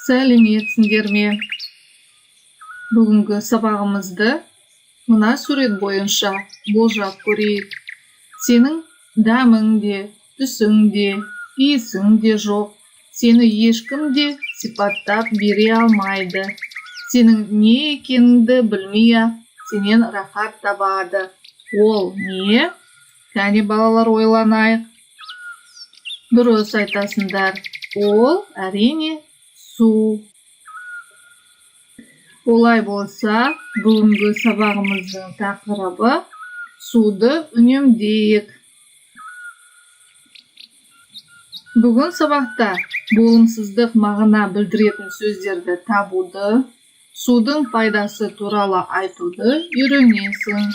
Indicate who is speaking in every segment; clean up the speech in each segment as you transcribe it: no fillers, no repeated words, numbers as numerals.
Speaker 1: Сәлеметсіңдер ме? Бүгінгі сабағымызды мына сурет бойынша болжап көрейік. Сенің дәмің де, түсің де, иісің де жоқ. Сені ешкім де сипаттап бере алмайды. Сенің не екеніңді білмей-ақ сенен рахат табады. Ол не? Кәне балалар ойланайық. Дұрыс айтасыңдар. Ол әрине су. Олай болса, бүгінгі сабағымыздың тақырыбы суды үнемдейік. Бүгін сабақта болымсыздық мағына білдіретін сөздерді табуды, судың пайдасы туралы айтуды үйренесің.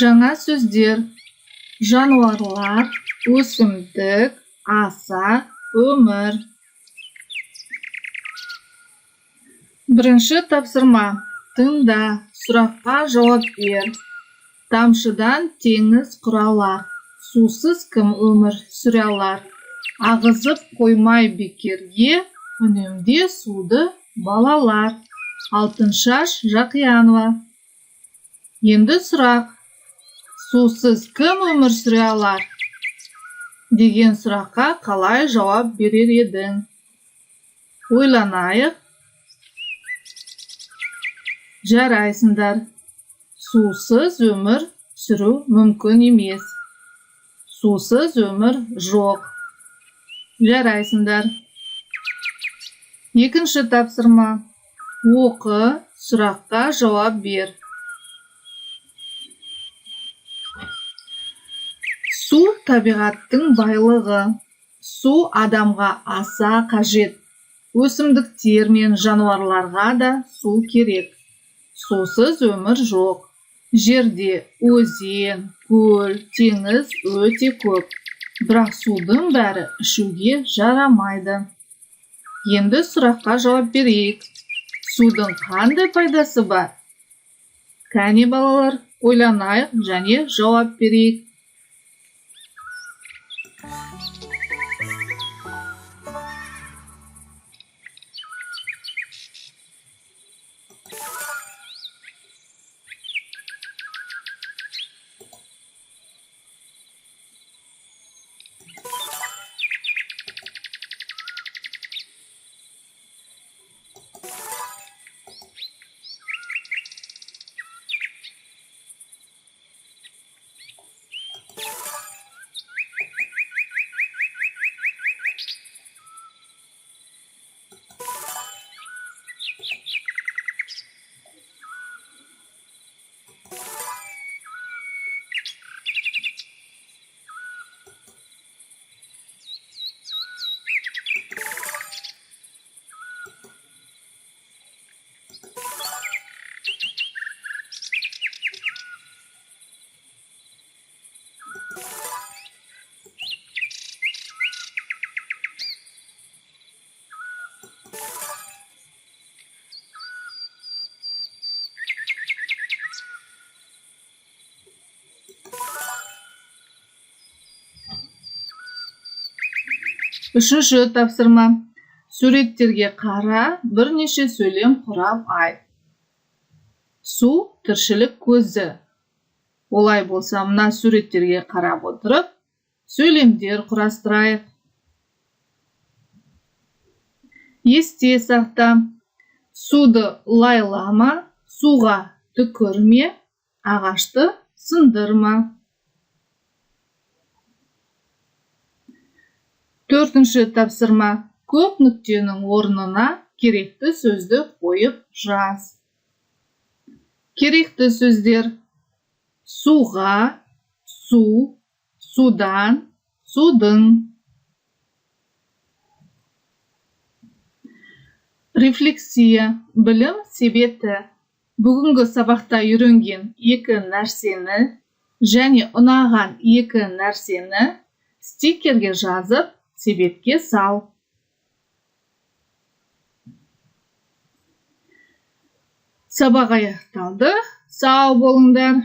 Speaker 1: Жаңа сөздер: жануарлар, өсімдік, аса, өмір. Бірінші тапсырма: тыңда, сұраққа жауап бер. Тамшыдан теңіз құралар, сусыз кім өмір сүре алар? Ағызып қоймай бекерге, үнемде суды балалар. Алтыншаш Жақиянова. Енді сұрақ: сусыз кім өмір сүре алар? Деген сұраққа қалай жауап берер едің? Ойланайық. Жарайсыңдар. Сусыз өмір сүру мүмкін емес. Сусыз өмір жоқ. Жарайсыңдар. Екінші тапсырма: оқы, сұраққа жауап бер. Су табиғаттың байлығы. Су адамға аса қажет. Өсімдіктер мен жануарларға да су керек. Сусыз өмір жоқ. Жерде өзен, көл, теңіз өте көп. Бірақ судың бәрі ішуге жарамайды. Енді сұраққа жауап берейік. Судың қандай пайдасы бар? Кәне балалар, ойланайық және жауап берейік. Үшінші тапсырма: суреттерге қара, бірнеше сөйлем құрап айт. Су тіршілік көзі. Олай болса, мына суреттерге қарап отырып, сөйлемдер құрастырайық. Есте сақта: суды лайлама, суға түкірме, ағашты сындырма. Төртінші тапсырма: көп нүктенің орнына керекті сөзді қойып жаз. Керекті сөздер: суға, су, судан, судың. Рефлексия: білім себеті. Бүгінгі сабақта үйренген екі нәрсені және ұнаған екі нәрсені стикерге жазып, себетке сал. Сабақ аяқталды. Сау болыңдар.